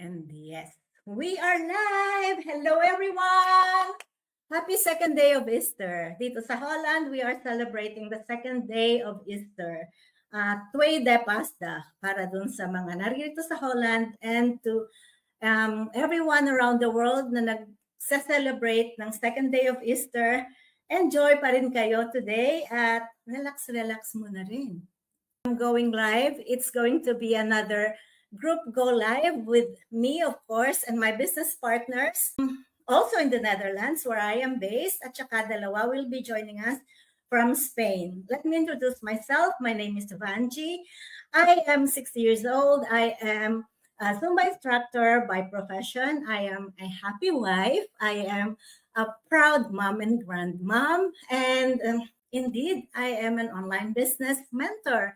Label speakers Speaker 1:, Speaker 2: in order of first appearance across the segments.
Speaker 1: And yes, we are live! Hello everyone! Happy second day of Easter. Dito sa Holland, we are celebrating the second day of Easter. Tweede Pasda para dun sa mga narito sa Holland and to everyone around the world na nag-celebrate ng second day of Easter. Enjoy pa rin kayo today at relax muna rin. I'm going live. It's going to be another group go live with me, of course, and my business partners, also in the Netherlands, where I am based. At saka dalawa will be joining us from Spain. Let me introduce myself. My name is Vanji. I am 60 years old. I am a Zumba instructor by profession. I am a happy wife. I am a proud mom and grandmom. And indeed, I am an online business mentor.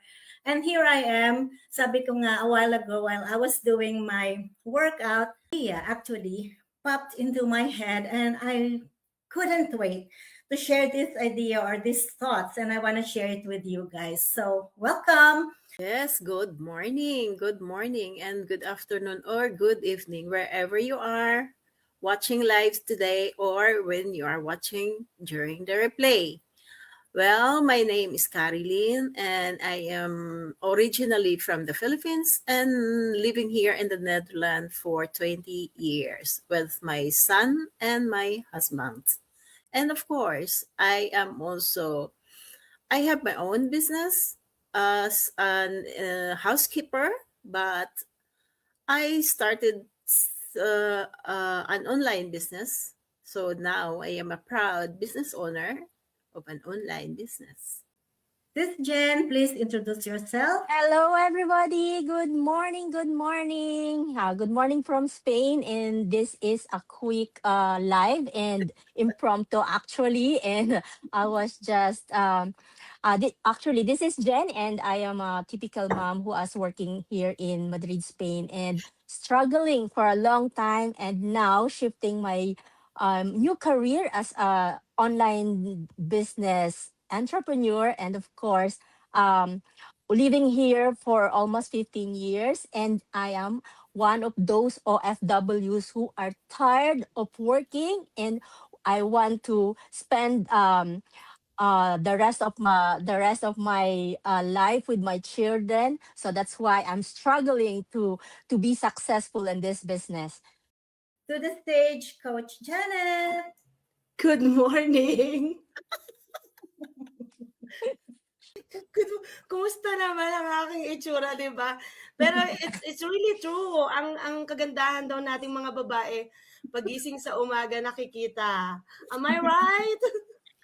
Speaker 1: And here I am, sabi ko nga a while ago while I was doing my workout, actually popped into my head and I couldn't wait to share this idea or these thoughts, and I want to share it with you guys. So welcome.
Speaker 2: Yes, good morning, and good afternoon or good evening, wherever you are watching live today or when you are watching during the replay. Well, my name is Carilyn, and I am originally from the Philippines and living here in the Netherlands for 20 years with my son and my husband. And of course, I have my own business as a housekeeper, but I started an online business. So now I am a proud business owner of an online business.
Speaker 1: This Jen, please introduce yourself.
Speaker 3: Hello, everybody. Good morning. Good morning. Good morning from Spain. And this is a quick live and impromptu, actually. And I was just actually, this is Jen, and I am a typical mom who is working here in Madrid, Spain, and struggling for a long time, and now shifting my new career as a online business entrepreneur, and of course, living here for almost 15 years, and I am one of those OFWs who are tired of working, and I want to spend the rest of my life with my children. So that's why I'm struggling to be successful in this business.
Speaker 1: To the stage, Coach Janet.
Speaker 4: Good morning. Kumusta naman ang aking itsura, 'di ba? Pero it's really true. Ang kagandahan daw nating mga babae, pagising sa umaga nakikita. Am I right?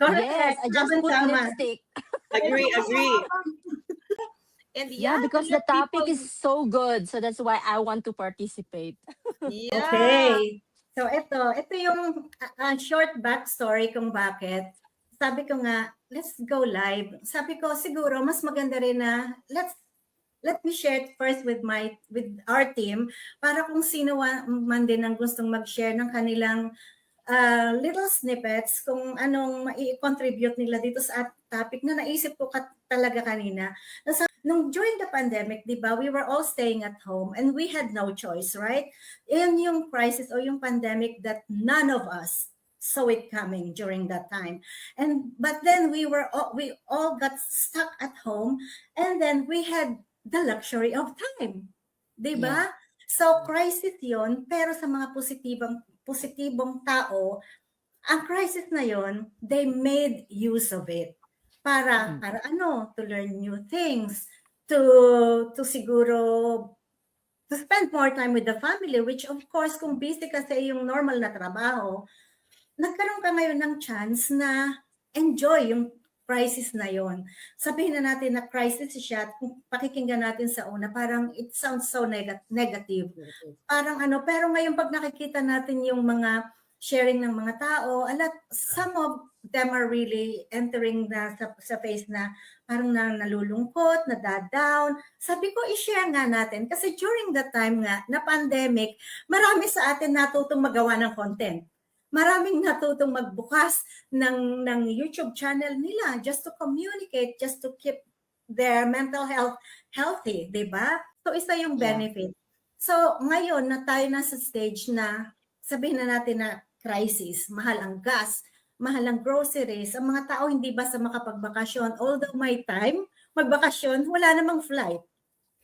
Speaker 1: Correct.
Speaker 3: Yes, I just put
Speaker 1: Tama.
Speaker 3: lipstick.
Speaker 4: Agree. And
Speaker 3: Yeah, because the topic is so good. So that's why I want to participate.
Speaker 4: Yeah.
Speaker 1: Okay. So ito yung short backstory kung bakit. Sabi ko nga, let's go live. Sabi ko siguro mas maganda rin na let me share it first with our team para kung sino man din ang gustong mag-share ng kanilang little snippets kung anong mai-contribute nila dito sa topic na naisip ko talaga kanina. Nung during the pandemic, di ba, we were all staying at home and we had no choice, right? Yun yung crisis o yung pandemic that none of us saw it coming during that time. But then we all got stuck at home, and then we had the luxury of time. Di ba? Yeah. So crisis yon, pero sa mga positibong tao, ang crisis na yon, they made use of it para to learn new things, to siguro to spend more time with the family, which of course kung busy kasi yung normal na trabaho, nagkaroon ka ngayon ng chance na enjoy yung crisis na yon. Sabihin na natin na crisis siya, kung pakikinggan natin sa una, parang it sounds so negative. Parang pero ngayon pag nakikita natin yung mga sharing ng mga tao, some of them are really entering na sa phase na parang nalulungkot, nada-down. Sabi ko, i-share nga natin. Kasi during that time nga, na pandemic, marami sa atin natutong magawa ng content. Maraming natutong magbukas ng YouTube channel nila just to communicate, just to keep their mental health healthy, di ba? So isa yung benefit. So ngayon na tayo nasa stage na sabihin na natin na crisis, mahal ang gas, mahal ang groceries, ang mga tao hindi basta makapagbakasyon. Although may time, magbakasyon, wala namang flight.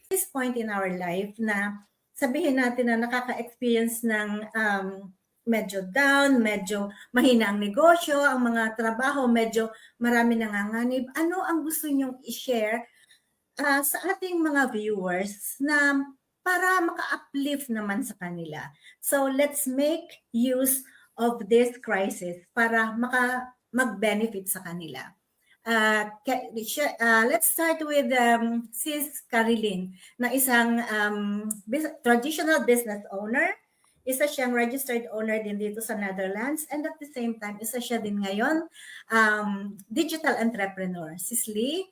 Speaker 1: This point in our life na sabihin natin na nakaka-experience ng medyo down, medyo mahina ang negosyo, ang mga trabaho, medyo marami nanganganib. Ano ang gusto nyong i-share sa ating mga viewers na para maka-uplift naman sa kanila? So let's make use of this crisis para mag-benefit sa kanila. Let's start with Sis Carilyn na isang traditional business owner. Isa siyang registered owner din dito sa Netherlands, and at the same time, isa siya din ngayon digital entrepreneur. Sis Lee?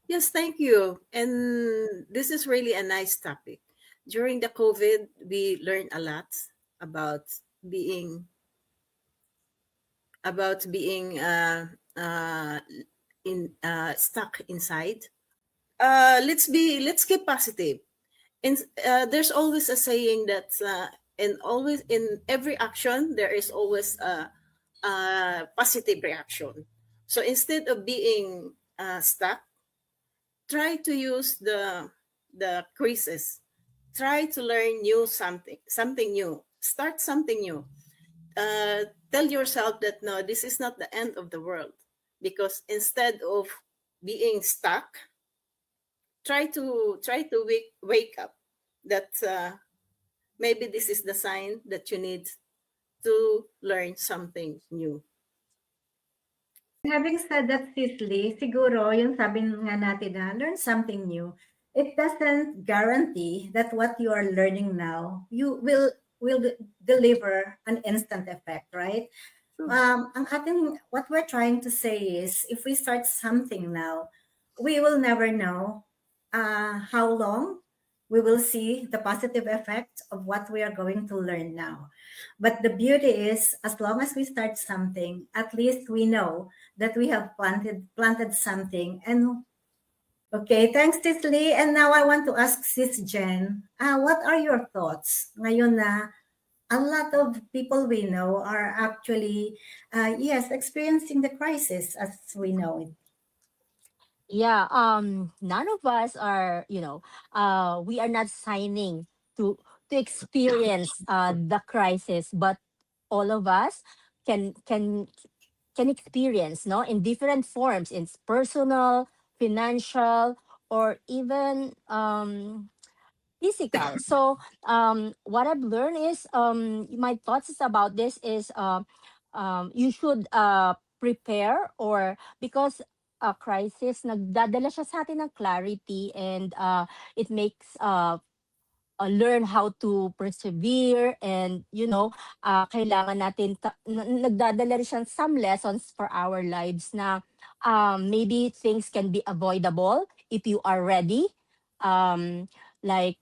Speaker 2: Yes, thank you. And this is really a nice topic. During the COVID, we learned a lot about being stuck inside. Let's keep positive. There's always a saying that always in every action there is always a positive reaction. So instead of being stuck, try to use the crisis. Try to learn something new. Start something new. Tell yourself that no, this is not the end of the world. Because instead of being stuck, try to wake up. That maybe this is the sign that you need to learn something new.
Speaker 1: Having said that, Sis Lee, siguro yung sabi nga natin na learn something new, it doesn't guarantee that what you are learning now, you will deliver an instant effect, right? What we're trying to say is, if we start something now, we will never know how long we will see the positive effect of what we are going to learn now. But the beauty is, as long as we start something, at least we know that we have planted something. And okay, thanks, Sis Lee. And now I want to ask Sis Jen, what are your thoughts ngayon na a lot of people we know are actually, experiencing the crisis as we know it?
Speaker 3: Yeah, none of us are, we are not signing to experience the crisis, but all of us can experience, no, in different forms, in personal, financial, or even physical. So what I've learned is my thoughts is about this is you should prepare, or because a crisis nagdadala siya sa atin ng clarity, and it makes learn how to persevere, and kailangan natin nagdadala rin siyang some lessons for our lives na maybe things can be avoidable if you are ready, like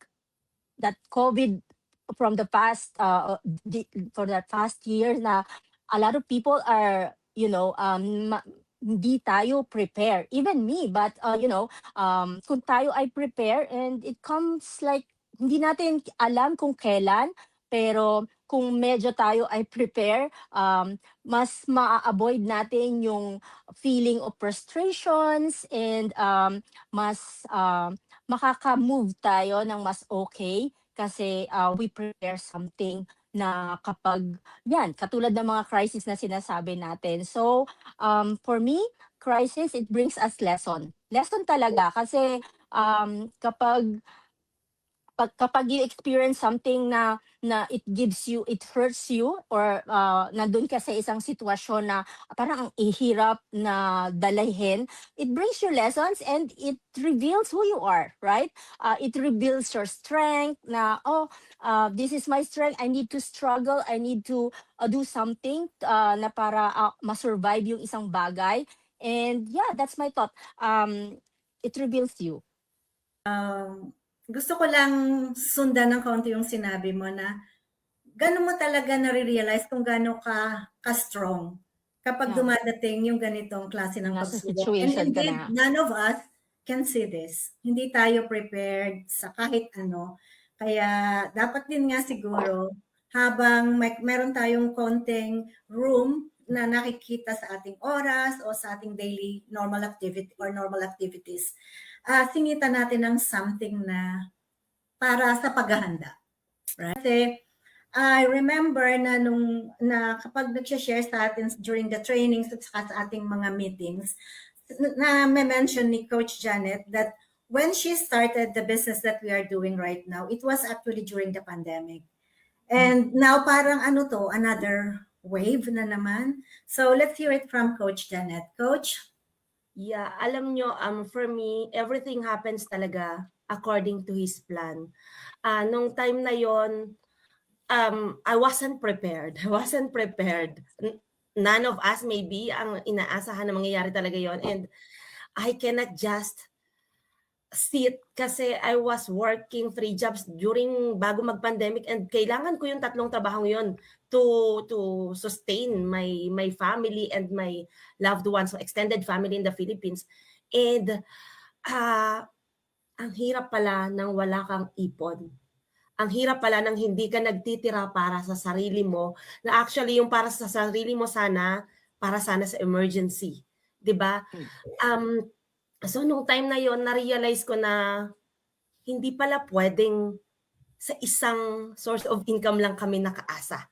Speaker 3: that COVID from the past for the past years na a lot of people are hindi tayo prepare, even me, but kung tayo ay prepare, and it comes like hindi natin alam kung kailan, pero kung medyo tayo ay prepare, mas ma-avoid natin yung feeling of frustrations, and mas makaka-move tayo ng mas okay kasi we prepare something na kapag yan, katulad ng mga crisis na sinasabi natin. So, for me, crisis, it brings us lesson. Lesson talaga kasi kapag you experience something na it hurts you, or nandun ka sa isang sitwasyon na parang ang ihirap na dalahin, it brings you lessons, and it reveals who you are, right? It reveals your strength na, this is my strength, I need to struggle, I need to do something na para ma-survive yung isang bagay. And yeah, that's my thought. It reveals you.
Speaker 1: Gusto ko lang sundan ng kaunti yung sinabi mo na gano'n mo talaga nare-realize kung gano'n ka-strong kapag dumadating yung ganitong klase ng
Speaker 3: Nasa
Speaker 1: pagsubok.
Speaker 3: situation
Speaker 1: And
Speaker 3: ka
Speaker 1: indeed,
Speaker 3: na.
Speaker 1: none of us can see this. Hindi tayo prepared sa kahit ano. Kaya dapat din nga siguro habang meron tayong konting room na nakikita sa ating oras o sa ating daily normal activity or normal activities, singitan natin ng something na para sa paghahanda. Right? Kasi I remember na kapag nag-share sa atin during the trainings at saka sa ating mga meetings, na mention ni Coach Janet that when she started the business that we are doing right now, it was actually during the pandemic. And now parang another wave na naman. So let's hear it from Coach Janet. Coach?
Speaker 4: Yeah, alam nyo, for me, everything happens talaga according to His plan. Nung time na yon, I wasn't prepared. I wasn't prepared. None of us maybe ang inaasahan na mangyayari talaga yon. And I cannot just sit kasi I was working 3 jobs bago mag-pandemic, and kailangan ko yung 3 trabahong yon to sustain my family and my loved ones, so extended family in the Philippines. And ang hirap pala nang wala kang ipon. Ang hirap pala nang hindi ka nagtitira para sa sarili mo, na actually yung para sa sarili mo para sana sa emergency, 'di ba? So nung time na yon, na-realize ko na hindi pala pwedeng sa isang source of income lang kami nakaasa.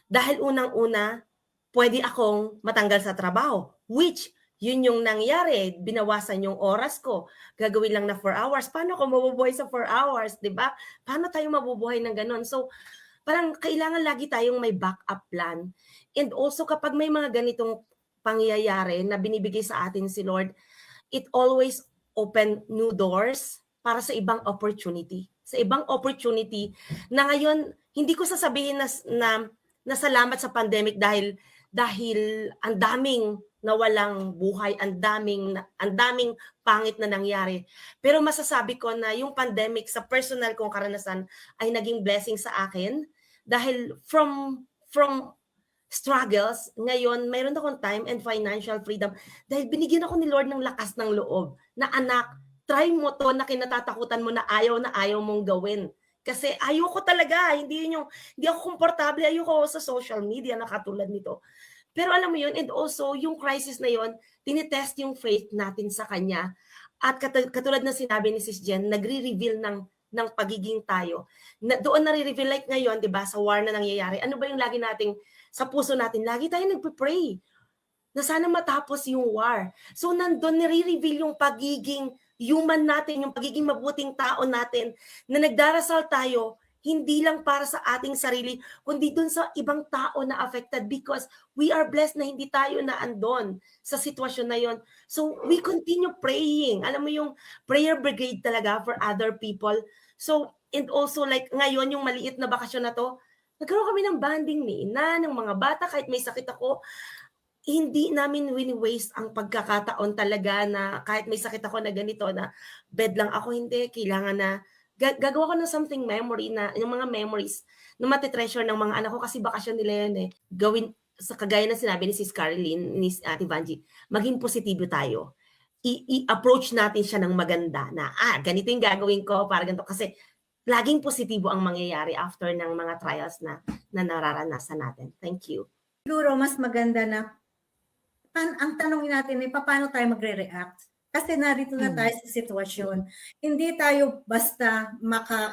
Speaker 4: Dahil unang-una, pwede akong matanggal sa trabaho, which yun yung nangyari. Binawasan yung oras ko. Gagawin lang na 4 hours. Paano ako mabubuhay sa 4 hours, di ba? Paano tayo mabubuhay ng ganon? So, parang kailangan lagi tayong may backup plan. And also, kapag may mga ganitong pangyayari na binibigay sa atin si Lord, it always open new doors para sa ibang opportunity. Sa ibang opportunity na ngayon, hindi ko sasabihin na salamat sa pandemic dahil ang daming nawalang buhay, ang daming pangit na nangyari. Pero masasabi ko na yung pandemic sa personal kong karanasan ay naging blessing sa akin dahil from struggles, ngayon mayroon akong time and financial freedom dahil binigyan ako ni Lord ng lakas ng loob na, anak, try mo to na kinatatakutan mo na ayaw mong gawin. Kasi ayoko talaga, hindi ako komportable, ayoko sa social media na katulad nito. Pero alam mo yun, and also yung crisis na yun, tinitest yung faith natin sa Kanya. At katulad na sinabi ni Sis Jen, nagre-reveal ng pagiging tayo. Doon nare-reveal, like ngayon, di ba, sa war na nangyayari, ano ba yung lagi nating sa puso natin? Lagi tayo nagpe-pray na sana matapos yung war. So nandun nare-reveal yung pagiging human natin, yung pagiging mabuting tao natin, na nagdarasal tayo hindi lang para sa ating sarili, kundi dun sa ibang tao na affected, because we are blessed na hindi tayo na andon sa sitwasyon na yon. So we continue praying. Alam mo yung prayer brigade talaga for other people. So, and also like ngayon yung maliit na bakasyon na to, nagkaroon kami ng bonding ni ina, ng mga bata, kahit may sakit ako, hindi namin wini-waste ang pagkakataon talaga na kahit may sakit ako na ganito, na bed lang ako, hindi, kailangan na gagawa ko ng something memory, na yung mga memories na matitreasure ng mga anak ko kasi bakasyon nila yun eh. Gawin, sa kagaya na sinabi ni Sis Caroline, ni Ate Vanji, maging positibo tayo. I-approach natin siya ng maganda na, ganito yung gagawin ko para ganito, kasi laging positibo ang mangyayari after ng mga trials na nararanasan natin. Thank you.
Speaker 1: Siguro mas maganda na ang tanong natin ay paano tayo magre-react? Kasi narito na tayo sa sitwasyon. Hindi tayo basta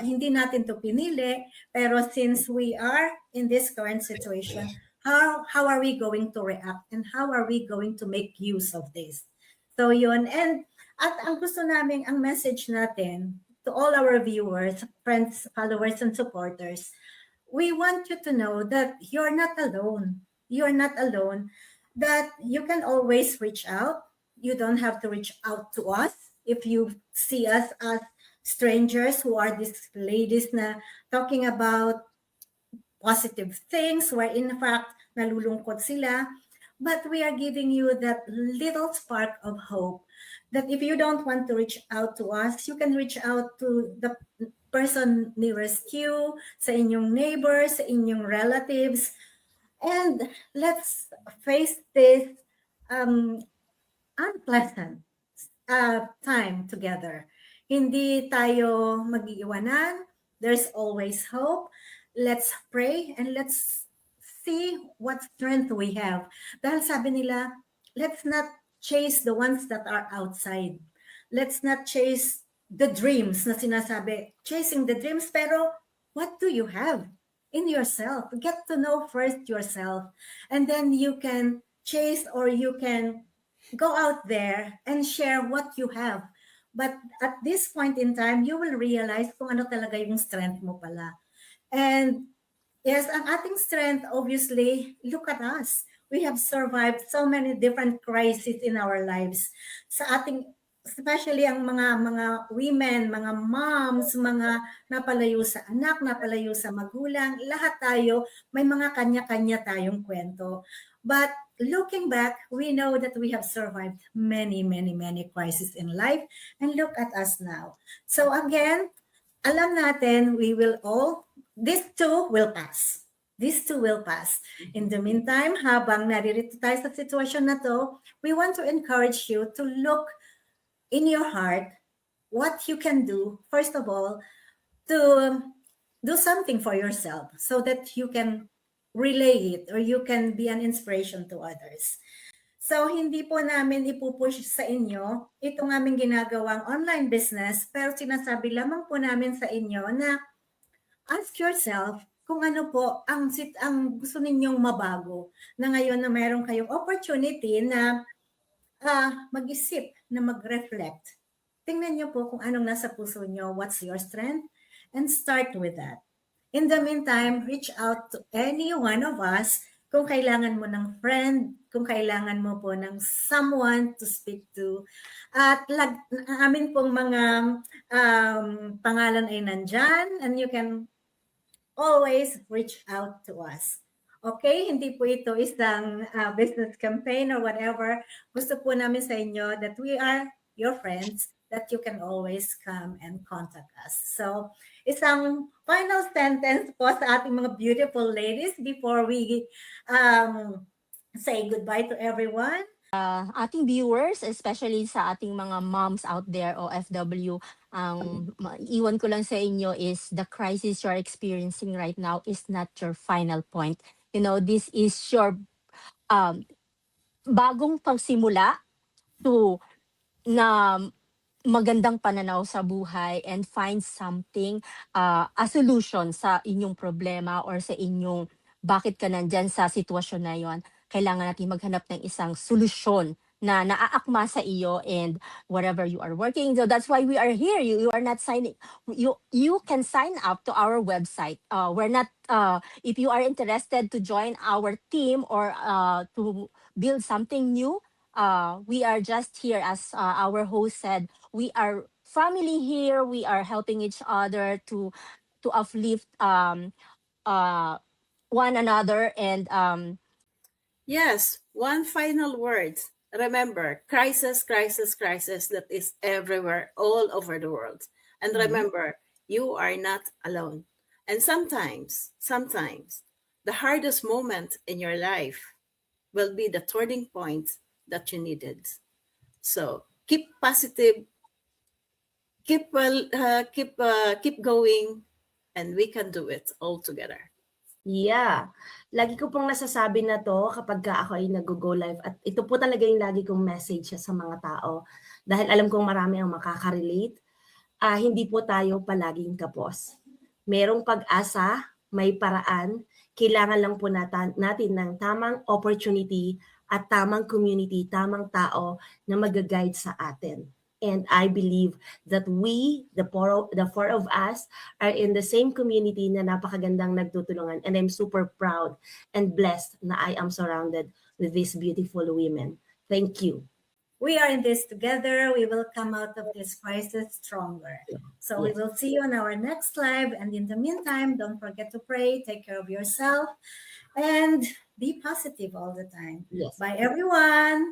Speaker 1: hindi natin to pinili, pero since we are in this current situation, how are we going to react and how are we going to make use of this? So yun, and at ang gusto namin, ang message natin to all our viewers, friends, followers, and supporters, we want you to know that you're not alone. You're not alone. That you can always reach out. You don't have to reach out to us if you see us as strangers who are these ladies na talking about positive things where in fact nalulungkot sila. But we are giving you that little spark of hope that if you don't want to reach out to us, you can reach out to the person nearest you, sa inyong neighbors, sa inyong relatives. And let's face this unpleasant time together. Hindi tayo mag-iiwanan, There's always hope. Let's pray and let's see what strength we have. Dahil sabi nila, let's not chase the ones that are outside. Let's not chase the dreams na sinasabi. Chasing the dreams, pero what do you have in yourself? Get to know first yourself. And then you can chase or you can go out there and share what you have. But at this point in time, you will realize kung ano talaga yung strength mo pala. And yes, ang ating strength, obviously, look at us. We have survived so many different crises in our lives. Sa ating, especially ang mga women, mga moms, mga napalayo sa anak, napalayo sa magulang, lahat tayo, may mga kanya-kanya tayong kwento. But looking back, we know that we have survived many, many, many crises in life. And look at us now. So again, alam natin, these two will pass. These two will pass. In the meantime, habang naririto tayo sa sitwasyon na to, we want to encourage you to look in your heart what you can do, first of all, to do something for yourself so that you can relay it or you can be an inspiration to others. So, hindi po namin ipupush sa inyo itong aming ginagawang online business, pero sinasabi lamang po namin sa inyo na ask yourself kung ano po ang gusto ninyong mabago na ngayon na mayroon kayong opportunity na mag-isip, na mag-reflect. Tingnan niyo po kung anong nasa puso niyo, what's your strength, and start with that. In the meantime, reach out to any one of us kung kailangan mo ng friend, kung kailangan mo po ng someone to speak to. At amin pong mga pangalan ay nandyan, and you can always reach out to us. Okay? Hindi po ito isang business campaign or whatever. Gusto po namin sa inyo that we are your friends, that you can always come and contact us. So, isang final sentence po sa ating mga beautiful ladies before we say goodbye to everyone.
Speaker 3: Ating viewers, especially sa ating mga moms out there, OFW, iwan ko lang sa inyo is the crisis you're experiencing right now is not your final point. You know, this is your bagong pagsimula to na magandang pananaw sa buhay and find something, a solution sa inyong problema or sa inyong bakit ka nandyan sa sitwasyon na yon. Kailangan natin maghanap ng isang solusyon na naaakma sa iyo and whatever you are working. So that's why we are here. You are not signing. You can sign up to our website. We're not. If you are interested to join our team or to build something new, we are just here, as our host said, we are family here. We are helping each other to uplift one another. And
Speaker 2: Yes, one final word. Remember, crisis, crisis, crisis that is everywhere, all over the world. And remember, you are not alone. And sometimes, the hardest moment in your life will be the turning point that you needed. So keep positive, keep going, and we can do it all together.
Speaker 4: Yeah. Lagi ko pong nasasabi na to kapag ako ay nag-go live. At ito po talaga yung lagi kong message sa mga tao. Dahil alam kong marami ang makaka-relate. Hindi po tayo palaging kapos. Merong pag-asa, may paraan. Kailangan lang po natin ng tamang opportunity at tamang community, tamang tao na mag-guide sa atin. And I believe that we, the four of us, are in the same community na napakagandang nagtutulungan. And I'm super proud and blessed na I am surrounded with these beautiful women. Thank you.
Speaker 1: We are in this together. We will come out of this crisis stronger. So we will see you on our next live. And in the meantime, don't forget to pray, take care of yourself, and be positive all the time.
Speaker 4: Yes.
Speaker 1: Bye, everyone.